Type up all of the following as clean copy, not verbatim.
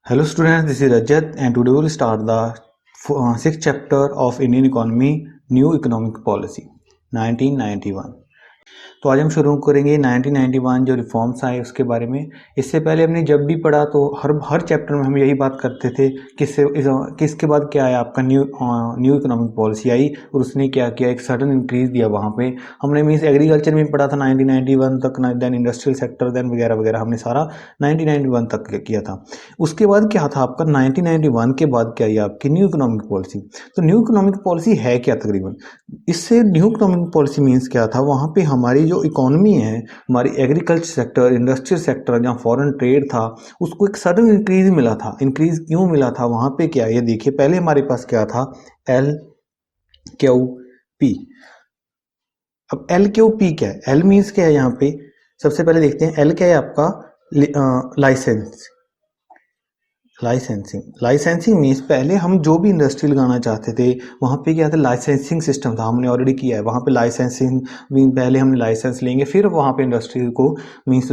Hello students, this is Rajat and today we'll start the sixth chapter of Indian economy, new economic policy, 1991। तो आज हम शुरू करेंगे 1991 जो रिफॉर्म्स आए उसके बारे में। इससे पहले हमने जब भी पढ़ा तो हर चैप्टर में हम यही बात करते थे किसके बाद क्या आया, आपका न्यू इकोनॉमिक पॉलिसी आई और उसने क्या किया, एक सडन इंक्रीज दिया। वहाँ पे हमने मीन्स एग्रीकल्चर में पढ़ा था 1991 तक, देन इंडस्ट्रियल सेक्टर, देन वगैरह वगैरह हमने सारा 1991 तक किया था। उसके बाद क्या था आपका 1991 के बाद क्या आई आपकी न्यू इकोनॉमिक पॉलिसी। तो न्यू इकोनॉमिक पॉलिसी है क्या तकरीबन, इससे न्यू इकोनॉमिक पॉलिसी मीन्स क्या था, वहाँ पे हमारी जो इकोनॉमी है, हमारी एग्रीकल्चर सेक्टर, इंडस्ट्रियल सेक्टर, जहाँ फॉरेन ट्रेड था, उसको एक सडन इंक्रीज मिला था। इंक्रीज क्यों मिला था वहाँ पे, क्या ये देखिए, पहले हमारे पास क्या था, एल क्यू पी। अब एल क्यू पी क्या है, एल मीन्स क्या है यहाँ पे, सबसे पहले देखते हैं एल क्या है आपका, लाइसेंसिंग मीन्स पहले हम जो भी इंडस्ट्री लगाना चाहते थे वहाँ पे क्या था, लाइसेंसिंग सिस्टम था, हमने ऑलरेडी किया है। वहाँ पे लाइसेंसिंग मीन पहले हमने लाइसेंस लेंगे, फिर वहाँ पे इंडस्ट्री को मीन्स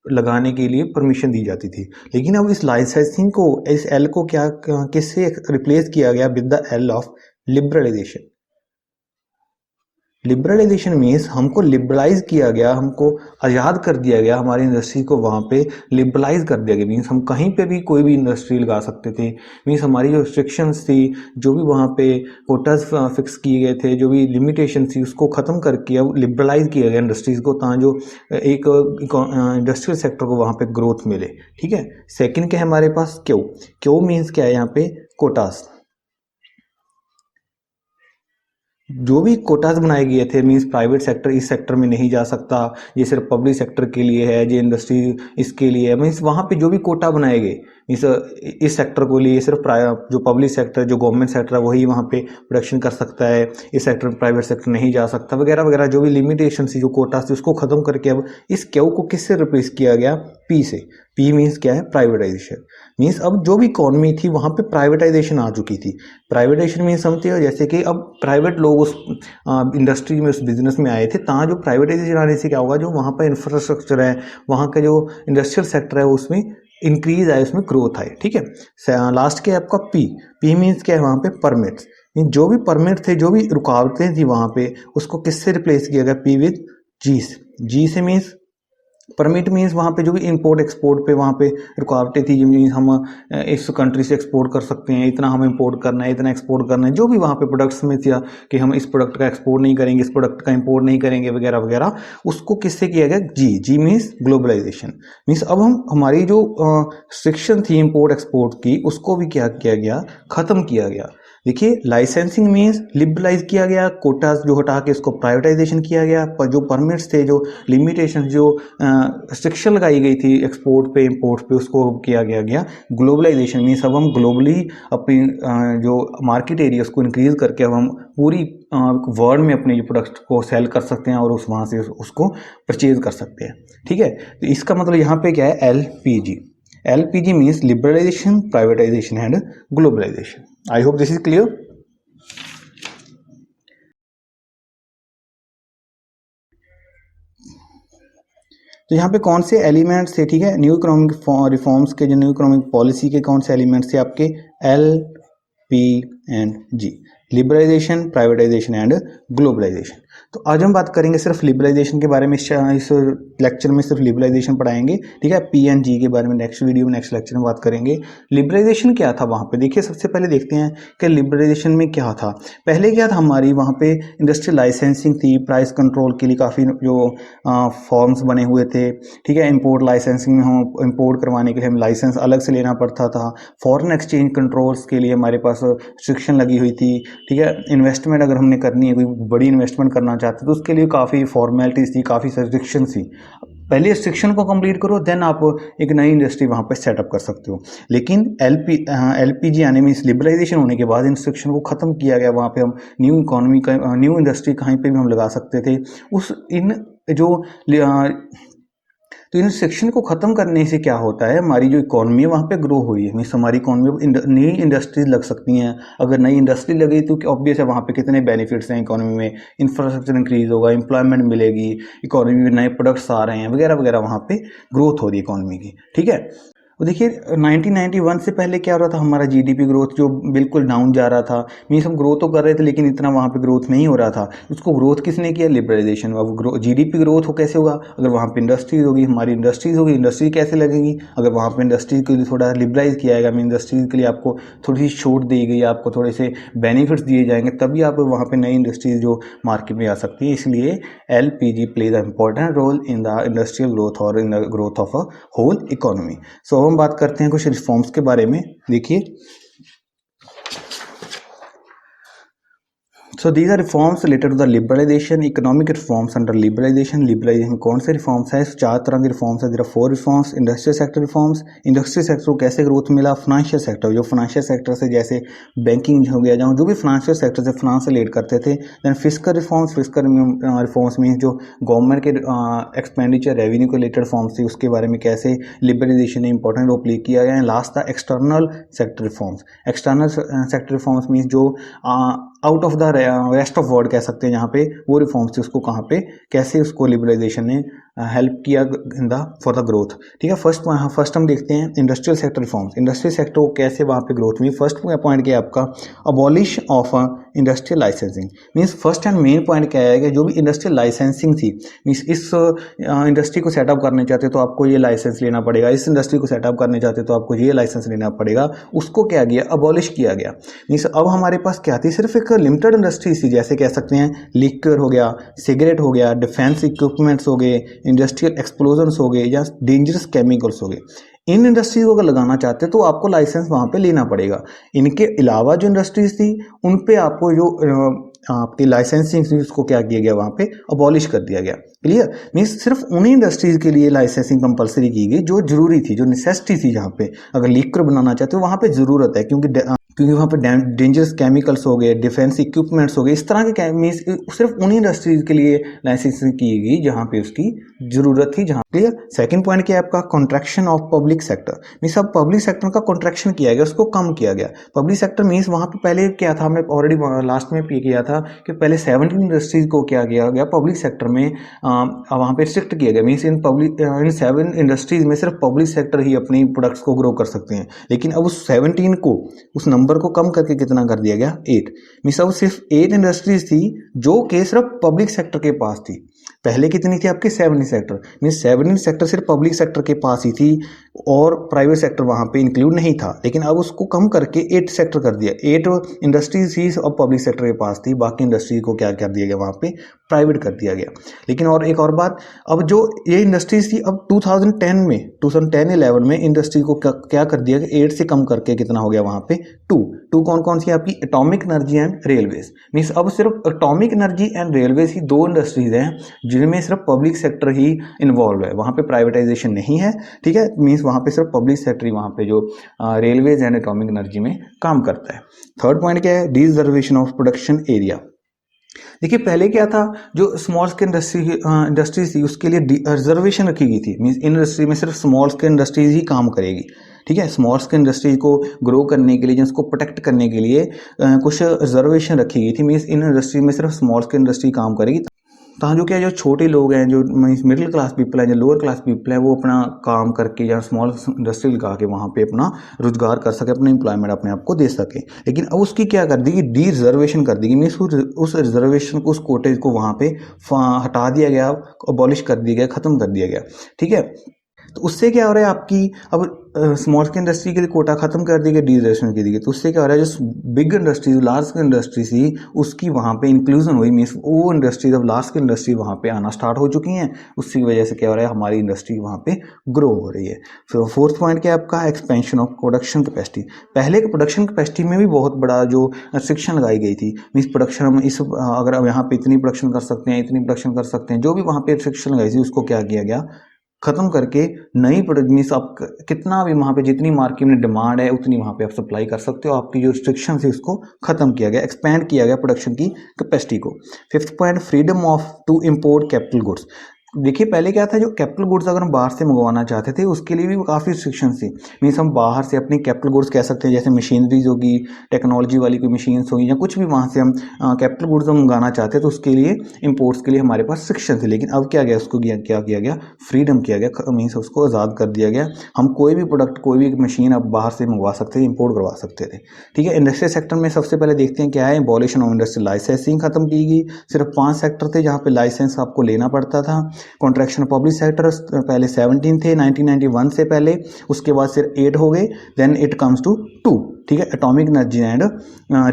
लगाने के लिए परमिशन दी जाती थी। लेकिन अब इस लाइसेंसिंग को, इस एल को क्या किससे रिप्लेस किया गया, with the L of liberalisation. Liberalisation means हमको लिबरलाइज किया गया, हमको आज़ाद कर दिया गया, हमारी इंडस्ट्री को वहाँ पे लिबरलाइज कर दिया गया। मीन्स हम कहीं पे भी कोई भी इंडस्ट्री लगा सकते थे। मीन्स हमारी जो रिस्ट्रिक्शंस थी, जो भी वहाँ पे कोटास फिक्स किए गए थे, जो भी लिमिटेशन थी, उसको ख़त्म करके अब लिबरलाइज किया गया इंडस्ट्रीज़ को, ताकि जो एक इंडस्ट्रियल सेक्टर को वहाँ पे ग्रोथ मिले। ठीक है। सेकेंड क्या है हमारे पास, क्यू मीन्स क्या है यहाँ पे, कोटास। जो भी कोटास बनाए गए थे, मीन्स प्राइवेट सेक्टर इस सेक्टर में नहीं जा सकता, ये सिर्फ पब्लिक सेक्टर के लिए है, ये इंडस्ट्री इसके लिए है। मीन्स वहाँ पे जो भी कोटा बनाए गए मीन्स इस सेक्टर को लिए, सिर्फ जो पब्लिक सेक्टर, जो गवर्नमेंट सेक्टर है, वही वहाँ पे प्रोडक्शन कर सकता है, इस सेक्टर में प्राइवेट सेक्टर नहीं जा सकता, वगैरह वगैरह। जो भी लिमिटेशन थी, जो कोटास थी, उसको खत्म करके अब इस क्यू को किससे रिप्लेस किया गया, पी से। पी मीन्स क्या है, प्राइवेटाइजेशन। मीन्स अब जो भी इकॉनमी थी वहाँ पे प्राइवेटाइजेशन आ चुकी थी। प्राइवेटाइजेशन मीन्स समझते हो, जैसे कि अब प्राइवेट लोग उस इंडस्ट्री में, उस बिजनेस में आए थे, ताकि जो प्राइवेटाइजेशन आने से क्या होगा, जो वहाँ पर इंफ्रास्ट्रक्चर है, वहाँ का जो इंडस्ट्रियल सेक्टर है, उसमें इंक्रीज आए, उसमें ग्रोथ आए। ठीक है। लास्ट के आपका पी मीन्स क्या है, वहाँ पे परमिट्स। जो भी परमिट थे, जो भी रुकावटें थी वहाँ पे, उसको किससे रिप्लेस किया गया, पी विद जी से मीन्स परमिट मीन्स वहाँ पे जो भी इंपोर्ट एक्सपोर्ट पे वहाँ पे रुकावटें थी, मीन्स हम इस कंट्री से एक्सपोर्ट कर सकते हैं, इतना हम इंपोर्ट करना है, इतना एक्सपोर्ट करना है, जो भी वहाँ पे प्रोडक्ट्स में था कि हम इस प्रोडक्ट का एक्सपोर्ट नहीं करेंगे, इस प्रोडक्ट का इंपोर्ट नहीं करेंगे, वगैरह वगैरह। उसको किससे किया गया, जी मीन्स ग्लोबलाइजेशन। मीन्स अब हमारी जो रिस्ट्रिक्शन थी इम्पोर्ट एक्सपोर्ट की, उसको भी क्या किया गया, ख़त्म किया गया। देखिए, लाइसेंसिंग मीन्स लिबरलाइज किया गया, कोटास जो हटा के उसको प्राइवेटाइजेशन किया गया, पर जो परमिट्स थे, जो लिमिटेशन, जो रिस्ट्रिक्शन लगाई गई थी एक्सपोर्ट पे इंपोर्ट पे, उसको किया गया ग्लोबलाइजेशन। मीन्स अब हम ग्लोबली अपनी जो मार्केट एरिया उसको इंक्रीज करके अब हम पूरी वर्ल्ड में अपने प्रोडक्ट को सेल कर सकते हैं और वहाँ से उसको परचेज कर सकते हैं। ठीक है। तो इसका मतलब यहाँ पे क्या है, L P G means liberalisation, privatisation and globalisation. I hope this is clear. तो यहाँ पे कौन से एलिमेंट्स थे, ठीक है, न्यू इकोनॉमिक रिफॉर्म्स के, जो न्यू इकोनॉमिक पॉलिसी के कौन से एलिमेंट्स थे आपके, L P and G, liberalisation, privatisation and globalisation. तो आज हम बात करेंगे सिर्फ लिबरलाइजेशन के बारे में, इस लेक्चर में सिर्फ लिबरलाइजेशन पढ़ाएंगे। ठीक है। पी एंड जी के बारे में नेक्स्ट वीडियो में, नेक्स्ट लेक्चर में बात करेंगे। लिबरलाइजेशन क्या था वहाँ पे, देखिए सबसे पहले देखते हैं कि लिबरलाइजेशन में क्या था। पहले क्या था, हमारी वहाँ पे इंडस्ट्रियल लाइसेंसिंग थी, प्राइस कंट्रोल के लिए काफ़ी जो फॉर्म्स बने हुए थे। ठीक है। इंपोर्ट लाइसेंसिंग में हम इंपोर्ट करवाने के लिए हम लाइसेंस अलग से लेना पड़ता था। फॉरेन एक्सचेंज कंट्रोल्स के लिए हमारे पास रिस्ट्रिक्शन लगी हुई थी। ठीक है। इन्वेस्टमेंट अगर हमने करनी है, कोई बड़ी इन्वेस्टमेंट करना चाहते तो उसके लिए काफ़ी फॉर्मेलिटीज़ थी, काफ़ी रिस्ट्रिक्शन थी। पहले रिस्ट्रिक्शन को कंप्लीट करो, देन आप एक नई इंडस्ट्री वहाँ पर सेटअप कर सकते हो। लेकिन एलपीजी आने में, इस लिबरलाइजेशन होने के बाद इन रिस्ट्रिक्शन को ख़त्म किया गया। वहाँ पे हम न्यू इकोनॉमी का, न्यू इंडस्ट्री कहीं पे भी हम लगा सकते थे। तो इन सेक्शन को ख़त्म करने से क्या होता है, हमारी जो इकॉनमी है वहाँ पे ग्रो हुई है। मीन्स हमारी इकॉनमी में नई इंडस्ट्रीज लग सकती हैं। अगर नई इंडस्ट्री लगी तो ऑब्वियस है वहाँ पे कितने बेनिफिट्स हैं इकॉनमी में, इंफ्रास्ट्रक्चर इंक्रीज होगा, एम्प्लॉयमेंट मिलेगी, इकॉनमी में नए प्रोडक्ट्स आ रहे हैं, वगैरह वगैरह, वहाँ पे ग्रोथ हो रही है इकॉनमी की। ठीक है। वो देखिए 1991 से पहले क्या हो रहा था, हमारा जीडीपी ग्रोथ जो बिल्कुल डाउन जा रहा था। मीन्स हम ग्रोथ तो कर रहे थे लेकिन इतना वहाँ पे ग्रोथ नहीं हो रहा था। उसको ग्रोथ किसने किया? लिबरलाइजेशन। अब जीडीपी ग्रोथ हो कैसे होगा? अगर वहाँ पे इंडस्ट्रीज होगी, हमारी इंडस्ट्रीज होगी, इंडस्ट्री कैसे लगेगी? अगर वहाँ पे इंडस्ट्री को थोड़ा लिबरलाइज किया जाएगा, मीन इंडस्ट्रीज के लिए आपको थोड़ी सी छूट दी गई, आपको थोड़े से बेनिफिट्स दिए जाएंगे, तभी आप वहाँ पे नई इंडस्ट्रीज जो मार्केट में आ सकती है। इसलिए LPG plays a important role in the industrial growth और in the growth of a whole economy. So हम बात करते हैं कुछ रिफॉर्म्स के बारे में। देखिए, so these are reforms related to the liberalisation, economic reforms under liberalisation कौन से रिफॉर्म्स हैं? चार तरह के रिफॉर्म्स है। There are 4 reforms. Industrial sector reforms, industrial sector को कैसे ग्रोथ मिला? फाइनेंशियल सेक्टर, जो फाइनेंशियल सेक्टर से जैसे बैंकिंग हो गया, जहाँ जो भी फाइनेंशियल सेक्टर से फाइनेंस रिलेट करते थे। Then fiscal reforms, fiscal reforms mean जो गवर्नमेंट के एक्सपेंडिचर रेवेन्यू के रिलेटेड रिफॉर्म्स थी, उसके बारे में कैसे लिबरलाइजेशन ने इंपॉर्टेंट रोल प्ले किया गया है। लास्ट था external sector reforms. External sector reforms mean जो out of the rest of world कह सकते हैं, जहाँ पे वो रिफॉर्म्स थे, उसको कहाँ पे कैसे उसको लिबरलाइजेशन ने हेल्प किया in the for the growth. ठीक है, फर्स्ट हम देखते हैं industrial sector reforms. Industrial sector को कैसे वहाँ पे ग्रोथ हुई? फर्स्ट पॉइंट क्या है आपका? Abolish of industrial licensing. Means first and main point क्या है कि जो भी इंडस्ट्रियल लाइसेंसिंग थी, मीन्स इस इंडस्ट्री को सेटअप करने चाहते तो आपको ये लाइसेंस लेना पड़ेगा, इस इंडस्ट्री को सेटअप करने चाहते तो आपको ये लाइसेंस लेना पड़ेगा, उसको क्या किया? अबॉलिश किया गया। मीन्स अब हमारे पास क्या थी? सिर्फ एक लिमिटेड इंडस्ट्रीज थी, जैसे कह सकते हैं लिक्वर हो गया, सिगरेट हो गया, डिफेंस इक्विपमेंट्स हो गए, इंडस्ट्रियल एक्सप्लोजन्स हो गए, या डेंजरस केमिकल्स हो गए। इन इंडस्ट्रीज को अगर लगाना चाहते तो आपको लाइसेंस वहाँ पे लेना पड़ेगा। इनके अलावा जो इंडस्ट्रीज थी उन पे आपको जो आपकी लाइसेंसिंग थी उसको क्या किया गया? वहाँ पे अबॉलिश कर दिया गया। क्लियर? मीन्स सिर्फ उन्हीं इंडस्ट्रीज के लिए लाइसेंसिंग कंपलसरी की गई जो जरूरी थी, जो नेसेसिटी थी। जहाँ पे अगर लिक्वर बनाना चाहते हो वहाँ पे जरूरत है, क्योंकि वहाँ पे डेंजरस केमिकल्स हो गए, डिफेंस इक्विपमेंट्स हो गए, इस तरह के मीन्स सिर्फ उन्हीं इंडस्ट्रीज के लिए लाइसेंसिंग की गई जहाँ पे उसकी जरूरत थी। जहाँ क्लियर? सेकंड पॉइंट क्या है आपका? Contraction of public sector. Means अब पब्लिक सेक्टर का कॉन्ट्रैक्शन किया गया, उसको कम किया गया। पब्लिक सेक्टर मीन्स वहाँ पे पहले क्या था, हमने ऑलरेडी लास्ट में पे किया था कि पहले 17 इंडस्ट्रीज को क्या किया गया पब्लिक सेक्टर में, वहाँ पे रिस्ट्रिक्ट किया गया। मीन्स इन 7 इंडस्ट्रीज में सिर्फ पब्लिक सेक्टर ही अपनी प्रोडक्ट्स को ग्रो कर सकते हैं। लेकिन अब उस 17 को, उस नंबर को कम करके कितना कर दिया गया? 8। मीन्स अब सिर्फ 8 इंडस्ट्रीज थी जो कि सिर्फ पब्लिक सेक्टर के पास थी। पहले कितनी थी आपके? 7 सेक्टर। मीन्स 7 सेक्टर सिर्फ पब्लिक सेक्टर के पास ही थी और प्राइवेट सेक्टर वहाँ पे इंक्लूड नहीं था। लेकिन अब उसको कम करके 8 सेक्टर कर दिया। 8 इंडस्ट्रीज ही अब पब्लिक सेक्टर के पास थी, बाकी इंडस्ट्री को क्या कर दिया गया? वहाँ पे प्राइवेट कर दिया गया। लेकिन और एक और बात, अब जो ये इंडस्ट्रीज थी अब 2010-11 में इंडस्ट्री को क्या कर दिया गया? 8 से कम करके कितना हो गया वहाँ पे? 2 कौन कौन सी आपकी? Atomic energy and railways. Means अब सिर्फ atomic energy and railways he 2 industries हैं जिनमें सिर्फ पब्लिक सेक्टर ही इन्वॉल्व है, वहाँ पे प्राइवेटाइजेशन नहीं है। ठीक है, मीन्स वहाँ पे सिर्फ पब्लिक सेक्टर ही वहाँ पे जो रेलवेज एंड एटॉमिक एनर्जी में काम करता है। थर्ड पॉइंट क्या है? डिजर्वेशन ऑफ प्रोडक्शन एरिया। देखिए पहले क्या था, जो स्मॉल स्केल इंडस्ट्रीज थी उसके लिए रिजर्वेशन रखी गई थी। मीन्स इंडस्ट्री में सिर्फ स्मॉल स्केल इंडस्ट्रीज ही काम करेगी। ठीक है, स्मॉल स्केल इंडस्ट्रीज को ग्रो करने के लिए, जिसको प्रोटेक्ट करने के लिए कुछ रिजर्वेशन रखी गई थी। मीन्स इन इंडस्ट्री में सिर्फ स्मॉल स्केल इंडस्ट्री काम करेगी। तो जो क्या, जो छोटे लोग हैं, जो मिडिल क्लास पीपल हैं, जो लोअर क्लास पीपल हैं, वो अपना काम करके या स्मॉल इंडस्ट्री लगा के वहाँ पे अपना रोजगार कर सके, अपना एम्प्लॉयमेंट अपने आप को दे सके। लेकिन अब उसकी क्या कर दी कि डी रिजर्वेशन कर दी, मीन्स उस रिजर्वेशन को, उस कोटेज को वहाँ पे हटा दिया गया, अबॉलिश कर दिया गया, खत्म कर दिया गया। ठीक है, तो उससे क्या हो रहा है आपकी, अब स्मॉल स्केल इंडस्ट्री के लिए कोटा खत्म कर दी गई, डिजर्वेशन की दी। तो उससे क्या हो रहा है, जो big industries, large scale industry थी, उसकी वहाँ पे इंक्लूजन हुई। मीन्स वो इंडस्ट्रीज, अब लार्ज स्केल इंडस्ट्री वहाँ पे आना स्टार्ट हो चुकी हैं। उसकी वजह से क्या हो रहा है, हमारी इंडस्ट्री वहाँ पे ग्रो हो रही है। फिर फोर्थ पॉइंट क्या है आपका? Expansion of production capacity. पहले के प्रोडक्शन कैपेसिटी में भी बहुत बड़ा जो रिस्ट्रिक्शन लगाई गई थी। मीन्स प्रोडक्शन हम अगर अब यहाँ पे इतनी प्रोडक्शन कर सकते हैं, इतनी प्रोडक्शन कर सकते हैं, जो भी वहाँ पे रिस्ट्रिक्शन लगाई थी उसको क्या किया गया? खत्म करके नई प्रोडक्ट, मीन्स आप कितना भी वहाँ पे जितनी मार्केट में डिमांड है उतनी वहाँ पे आप सप्लाई कर सकते हो। आपकी जो रिस्ट्रिक्शन है उसको खत्म किया गया, एक्सपेंड किया गया प्रोडक्शन की कैपेसिटी को। Fifth point, freedom of to import capital goods. देखिए पहले क्या था, जो कैपिटल गुड्स अगर हम बाहर से मंगवाना चाहते थे उसके लिए भी काफ़ी रिस्ट्रिक्शंस थी। मीन्स हम बाहर से अपनी कैपिटल गुड्स कह सकते हैं, जैसे मशीनरीज होगी, टेक्नोलॉजी वाली कोई मशीन्स होगी, या कुछ भी वहाँ से हम कैपिटल गुड्स हम मंगाना चाहते हैं तो उसके लिए इम्पोर्ट्स के लिए हमारे पास रिस्ट्रिक्शन थी। लेकिन अब क्या गया, उसको क्या किया गया, फ्रीडम किया गया, मीन्स उसको आज़ाद कर दिया गया। हम कोई भी प्रोडक्ट, कोई भी मशीन अब बाहर से मंगवा सकते थे, इम्पोर्ट करवा सकते थे। ठीक है, इंडस्ट्रियल सेक्टर में सबसे पहले देखते हैं क्या है, एबॉलिशन ऑफ इंडस्ट्रियल लाइसेंसिंग खत्म की गई। सिर्फ 5 सेक्टर थे जहाँ पे लाइसेंस आपको लेना पड़ता था। कॉन्ट्रैक्शन पब्लिक सेक्टर पहले 17 थे 1991 से पहले, उसके बाद सिर्फ 8 हो गए। Then it comes to 2। ठीक है, एटॉमिक एनर्जी एंड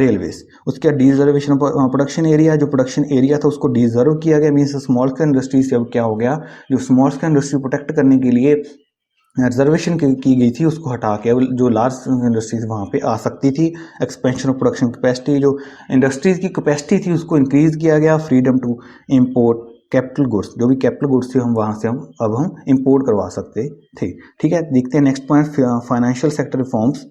रेलवेज। उसके बाद डिजर्वेशन प्रोडक्शन एरिया, जो प्रोडक्शन एरिया था उसको डिजर्व किया गया। मीन्स स्मॉल स्केल इंडस्ट्री से अब क्या हो गया, जो स्मॉल स्केल इंडस्ट्री प्रोटेक्ट करने के लिए रिजर्वेशन की गई थी उसको हटा के जो लार्ज इंडस्ट्रीज वहाँ पे आ सकती थी। एक्सपेंशन ऑफ प्रोडक्शन कैपेसिटी, जो इंडस्ट्रीज की कैपेसिटी थी उसको इंक्रीज किया गया। Freedom to import capital goods, जो भी कैपिटल गुड्स थे हम वहाँ से हम इम्पोर्ट करवा सकते थे। ठीक है, देखते हैं next point, financial sector reforms.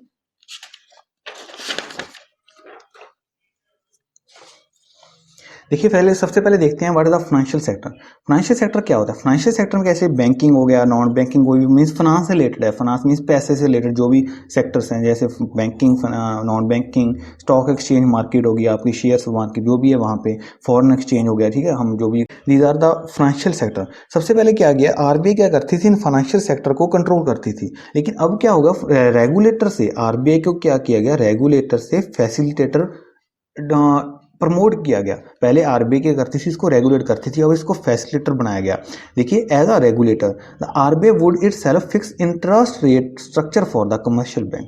देखिए पहले सबसे पहले देखते हैं what is the financial sector. Financial sector क्या होता है, फाइनेंशियल सेक्टर में कैसे बैंकिंग हो गया, नॉन बैंकिंग कोई भी मीन्स फाइनेंस से रिलेटेड है। फाइनेंस मीन्स पैसे से रिलेटेड जो भी सेक्टर्स हैं, जैसे banking, non banking, stock exchange market होगी, आपकी शेयर्स मार्केट जो भी है वहाँ पे, फॉरेन एक्सचेंज हो गया। ठीक है, हम जो भी, these are the financial sector. सबसे पहले क्या गया, आरबीआई क्या करती थी, इन फाइनेंशियल सेक्टर को कंट्रोल करती थी। लेकिन अब क्या होगा, रेगुलेटर से आरबीआई को क्या किया गया, रेगुलेटर से फैसिलिटेटर प्रमोट किया गया। पहले आरबीआई क्या करती थी, इसको रेगुलेट करती थी, अब इसको फैसिलिटेटर बनाया गया। देखिए as a regulator the RBI would itself fix interest rate structure for the commercial bank.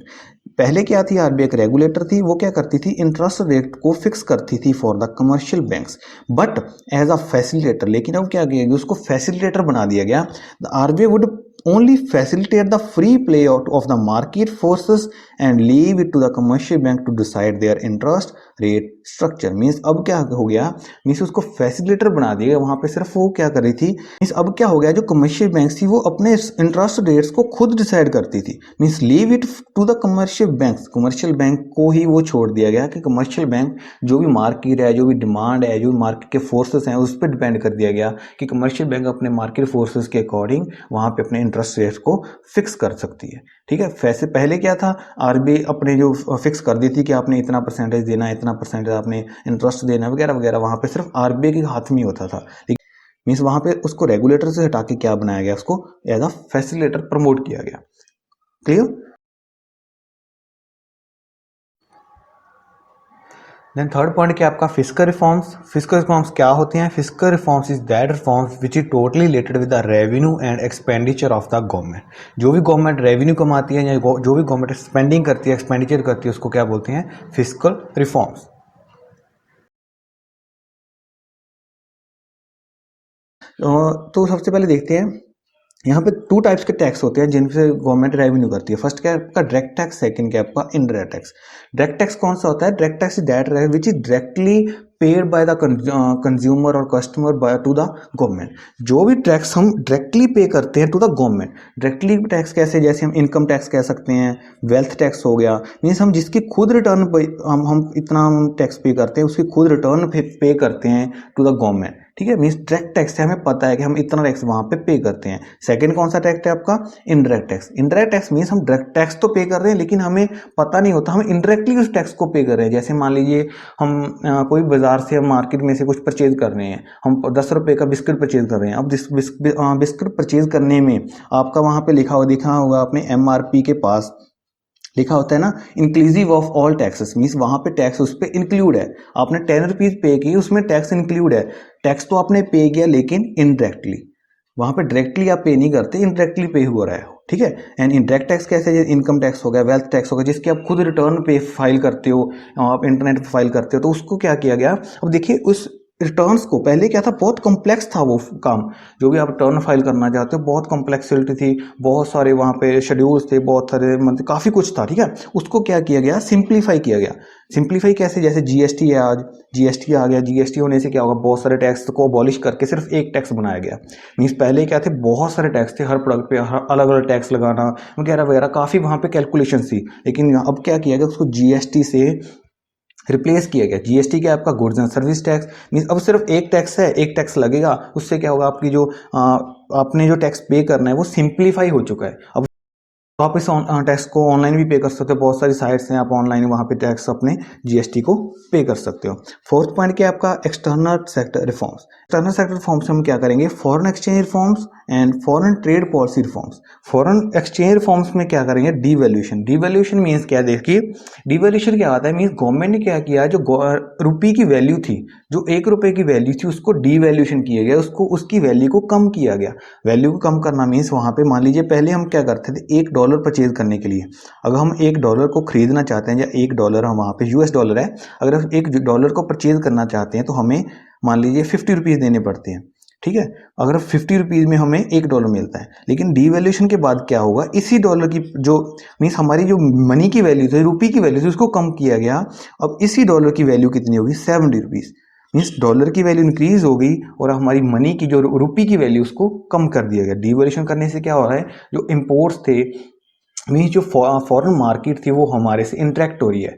पहले क्या थी, आरबीआई एक रेगुलेटर थी, वो क्या करती थी, इंटरेस्ट रेट को फिक्स करती थी for the commercial banks, but as a facilitator. लेकिन अब क्या किया गया, उसको फैसिलिटेटर बना दिया गया। The RBI would only facilitate the free play out of the market forces and leave it to the commercial bank to decide their interest rate structure। Means अब क्या हो गया, मीन्स उसको फैसिलिटेटर बना दिया, वहां पे सिर्फ वो क्या कर रही थी, मीन्स अब क्या हो गया, जो कमर्शियल बैंक थी वो अपने इंटरेस्ट रेट्स को खुद डिसाइड करती थी। Means leave it to the commercial banks, commercial bank को ही वो छोड़ दिया गया कि कमर्शियल बैंक जो भी मार्केट है, जो भी डिमांड है, जो भी मार्केट के फोर्सेस हैं उस पर डिपेंड कर दिया गया कि कमर्शियल बैंक अपने मार्केट फोर्सेस के अकॉर्डिंग वहां पे अपने इंटरेस्ट रेट्स को फिक्स कर सकती है। ठीक है, वैसे पहले क्या था, आरबीआई अपने जो फिक्स कर दी थी कि आपने इतना परसेंटेज देना है, इतना परसेंटेज आपने इंटरेस्ट देना है वगैरह वगैरह, वहां पे सिर्फ आरबीआई के हाथ में होता था। मीन्स वहां पे उसको रेगुलेटर से हटा के क्या बनाया गया, उसको एज अ फैसिलिटेटर प्रमोट किया गया। क्लियर। देन थर्ड पॉइंट क्या आपका, फिस्कल रिफॉर्म्स। फिस्कल रिफॉर्म्स क्या होते हैं, fiscal reforms is that reforms which is totally related with the revenue and expenditure of the government. जो भी गवर्नमेंट रेवेन्यू कमाती है या जो भी गवर्नमेंट स्पेंडिंग करती है, एक्सपेंडिचर करती है, उसको क्या बोलते हैं, फिस्कल रिफॉर्म्स। तो सबसे पहले देखते हैं, यहाँ पे 2 टाइप्स के टैक्स होते हैं जिनसे गवर्नमेंट रेवेन्यू करती है। फर्स्ट क्या है आपका, डायरेक्ट टैक्स, सेकंड क्या है आपका, इनडायरेक्ट टैक्स। डायरेक्ट टैक्स कौन सा होता है, direct tax is that which is directly paid by the consumer और customer by to the government. जो भी टैक्स हम डायरेक्टली पे करते हैं to the government. Directly tax कैसे, जैसे हम इनकम टैक्स कह सकते हैं, वेल्थ टैक्स हो गया, मीन्स हम जिसकी खुद रिटर्न हम इतना टैक्स पे करते हैं, उसकी खुद रिटर्न पे करते हैं टू द गवर्नमेंट। ठीक है, मीन्स डायरेक्ट टैक्स से हमें पता है कि हम इतना टैक्स वहां पे करते हैं। सेकंड कौन सा टैक्स है आपका, indirect tax. Indirect tax means हम डायरेक्ट टैक्स तो पे कर रहे हैं लेकिन हमें पता नहीं होता हम इनडायरेक्टली उस टैक्स को पे कर रहे हैं। जैसे मान लीजिए हम कोई बाजार से, हम मार्केट में से कुछ परचेज कर रहे हैं, हम 10 रुपए का बिस्किट परचेज कर रहे हैं। अब बिस्किट परचेज करने में आपका वहां पे दिखा होगा अपने एमआरपी के पास लिखा होता है ना, inclusive of all taxes, means वहां पे टैक्स उस पर इंक्लूड है। आपने 10 रुपीज पे की, उसमें टैक्स इंक्लूड है। टैक्स तो आपने पे किया लेकिन इनडायरेक्टली, वहां पे डायरेक्टली आप पे नहीं करते, इनडायरेक्टली पे हो रहा है। ठीक है, एंड इनडायरेक्ट टैक्स कैसे, इनकम टैक्स हो गया, वेल्थ टैक्स हो गया, जिसकी आप खुद रिटर्न पे फाइल करते हो, आप इंटरनेट पे फाइल करते हो, तो उसको क्या किया गया। अब देखिए उस रिटर्न्स को, पहले क्या था, बहुत कॉम्प्लेक्स था वो काम, जो भी आप रिटर्न फाइल करना चाहते हो बहुत कॉम्प्लेक्सिटी थी, बहुत सारे वहाँ पे शेड्यूल्स थे, बहुत सारे मतलब काफ़ी कुछ था। ठीक है, उसको क्या किया गया, सिंप्लीफाई किया गया। सिंप्लीफाई कैसे, जैसे जीएसटी है, आज जीएसटी आ गया, जीएसटी होने से क्या होगा, बहुत सारे टैक्स को अबॉलिश करके सिर्फ एक टैक्स बनाया गया। मीन्स पहले क्या थे, बहुत सारे टैक्स थे, हर प्रोडक्ट पे अलग अलग टैक्स लगाना वगैरह वगैरह, काफ़ी वहाँ पे कैलकुलेशन थी। लेकिन अब क्या किया गया, उसको जीएसटी से रिप्लेस किया गया। जीएसटी क्या है आपका, goods and service tax, means अब सिर्फ एक टैक्स है, एक टैक्स लगेगा, उससे क्या होगा आपकी जो आपने जो टैक्स पे करना है वो सिंप्लीफाई हो चुका है। अब तो आप इस टैक्स को ऑनलाइन भी पे कर सकते हो, बहुत सारी साइट्स हैं, आप ऑनलाइन वहाँ पे टैक्स अपने जीएसटी को पे कर सकते हो। फोर्थ पॉइंट क्या है आपका, external sector reforms. External sector reforms में हम क्या करेंगे, foreign exchange reforms and foreign trade policy reforms. Foreign exchange reforms में क्या करेंगे, डीवैल्यूएशन। डीवैल्यूएशन मीन्स क्या, देखिए डीवैल्यूएशन क्या आता है, मीन्स गवर्नमेंट ने क्या किया, जो रुपये की वैल्यू थी, जो 1 रुपये की वैल्यू थी, उसको डीवैल्यूएशन किया गया, उसको उसकी वैल्यू को कम किया गया। वैल्यू को कम करना मीन्स वहाँ पे मान लीजिए पहले हम क्या करते थे, $1 परचेज करने के लिए अगर हम $1 को खरीदना चाहते हैं, या $1 हम वहाँ पे US डॉलर है, अगर हम $1 को परचेज करना चाहते हैं तो हमें मान लीजिए 50 रुपीज़ देने पड़ते हैं, ठीक है। अगर 50 रुपीज़ में हमें $1 मिलता है, लेकिन डीवैल्यूएशन के बाद क्या होगा, इसी डॉलर की जो मीन्स हमारी जो मनी की वैल्यू थी, रुपये की वैल्यू थी, उसको कम किया गया। अब इसी डॉलर की वैल्यू कितनी होगी, 70 रुपीज़। मीन्स डॉलर की वैल्यू इंक्रीज हो गई और हमारी मनी की जो रुपये की वैल्यू उसको कम कर दिया गया। डीवैल्यूएशन करने से क्या हो रहा है, जो इम्पोर्ट्स थे, मीन्स जो फॉरेन मार्केट थी वो हमारे से इंटरेक्ट हो रही है।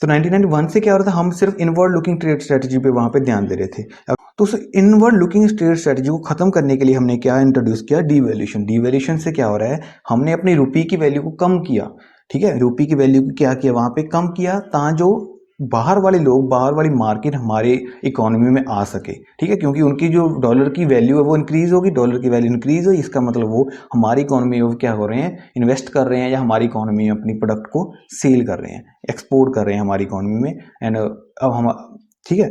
तो 1991 से क्या हो रहा था, हम सिर्फ इनवर्ड लुकिंग ट्रेड स्ट्रेटजी पे वहाँ पे ध्यान दे रहे थे। तो उस इनवर्ड लुकिंग ट्रेड स्ट्रेटजी को खत्म करने के लिए हमने क्या इंट्रोड्यूस किया, डीवैल्यूएशन। डीवैल्यूएशन से क्या हो रहा है, हमने अपनी रुपये की वैल्यू को कम किया, ठीक है, रुपये की वैल्यू को क्या किया, वहाँ पे कम किया, ताकि जो बाहर वाले लोग, बाहर वाली मार्केट हमारे इकोनॉमी में आ सके, ठीक है, क्योंकि उनकी जो डॉलर की वैल्यू है वो इंक्रीज होगी, डॉलर की वैल्यू इंक्रीज हुई, इसका मतलब वो हमारी इकोनॉमी में क्या हो रहे हैं, इन्वेस्ट कर रहे हैं, या हमारी इकोनॉमी में अपनी प्रोडक्ट को सेल कर रहे हैं, एक्सपोर्ट कर रहे हैं हमारी इकोनॉमी में। एंड अब हम, ठीक है,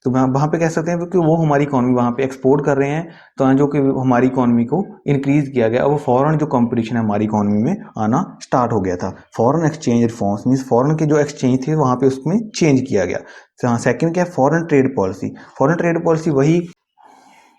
तो वहाँ पे कह सकते हैं कि वो हमारी इकोनॉमी वहाँ पे एक्सपोर्ट कर रहे हैं, तो जो कि हमारी इकोनॉमी को इंक्रीज किया गया। अब फॉरेन जो कंपटीशन है हमारी इकोनॉमी में आना स्टार्ट हो गया था। Foreign exchange reforms means foreign के जो एक्सचेंज थे वहाँ पे उसमें चेंज किया गया। सेकंड क्या है, foreign trade policy. Foreign trade policy वही,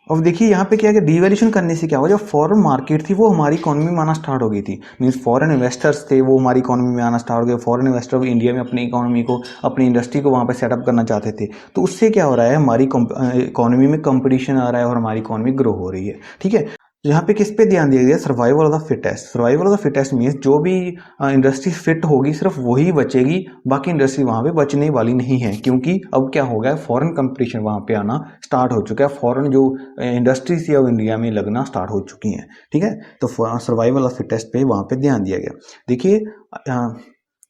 अब देखिए यहाँ पे क्या है, डीवैल्यूएशन करने से क्या हुआ, जो फॉरेन मार्केट थी वो हमारी इकोनॉमी में आना स्टार्ट हो गई थी। मीन्स फॉरेन इन्वेस्टर्स थे वो हमारी इकोनॉमी में आना स्टार्ट हो गए। फॉरेन इन्वेस्टर इंडिया में अपनी इकोनॉमी को, अपनी इंडस्ट्री को वहाँ पे सेटअप करना चाहते थे। तो उससे क्या हो रहा है, हमारी इकोनॉमी में कंपटीशन आ रहा है और हमारी इकोनॉमी ग्रो हो रही है, ठीक है। तो यहाँ पे किस पे ध्यान दिया गया, survival of the fittest. Survival of the fittest means जो भी इंडस्ट्री फिट होगी सिर्फ वही बचेगी, बाकी इंडस्ट्री वहाँ पे बचने वाली नहीं है, क्योंकि अब क्या हो गया, फॉरेन कंपटीशन वहाँ पे आना स्टार्ट हो चुका है, फॉरेन जो इंडस्ट्रीज है वो इंडिया में लगना स्टार्ट हो चुकी हैं, ठीक है। तो सर्वाइवल ऑफ फिटेस्ट पे वहाँ पे ध्यान दिया गया। देखिए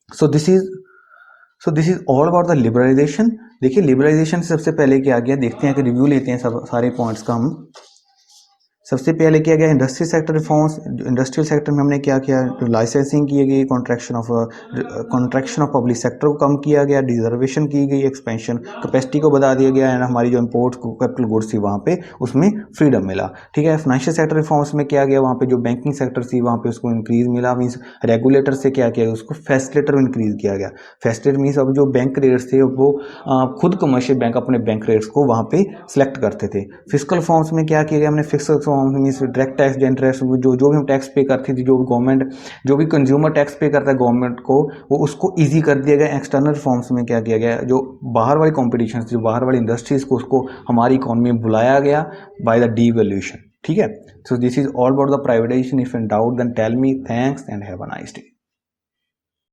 so this is all about the liberalisation. देखिए लिबरलाइजेशन से सबसे पहले क्या गया, देखते हैं कि रिव्यू लेते हैं सब सारे पॉइंट्स का हम। सबसे पहले किया गया industrial sector reforms. Industrial sector में हमने क्या किया, लाइसेंसिंग की गई, कॉन्ट्रैक्शन ऑफ पब्लिक सेक्टर को कम किया गया, डिजर्वेशन की गई, एक्सपेंशन कैपेसिटी को बढ़ा दिया गया, एंड हमारी जो इम्पोर्ट कैपिटल गुड्स थी वहाँ पे उसमें फ्रीडम मिला, ठीक है। फाइनेंशियल सेक्टर रिफॉर्म्स में क्या गया, वहाँ पे जो बैंकिंग सेक्टर थी वहाँ पे उसको इंक्रीज मिला, मीन्स रेगुलेटर से क्या किया गया, उसको फैसिलेटर इंक्रीज किया गया। फैसिलेटर मीन्स अब जो बैंक रेट्स थे वो खुद कमर्शियल बैंक अपने बैंक रेट्स को वहाँ पे सिलेक्ट करते थे। फिजिकल फॉर्म्स में क्या किया गया, हमने physical forms means direct tax, interest, जो भी हम टैक्स पे करती थी, जो गवर्नमेंट, जो भी कंज्यूमर टैक्स पे करता है गवर्नमेंट को, वो उसको ईजी कर दिया गया। एक्सटर्नल फॉर्म्स में क्या किया गया, जो बाहर वाली कॉम्पिटिशन थी, जो बाहर वाली इंडस्ट्रीज को, उसको हमारी इकोनॉमी में बुलाया गया बाय द डीवैल्यूएशन, ठीक है। So this is all about the privatisation. If in doubt then tell me. Thanks and have a nice day.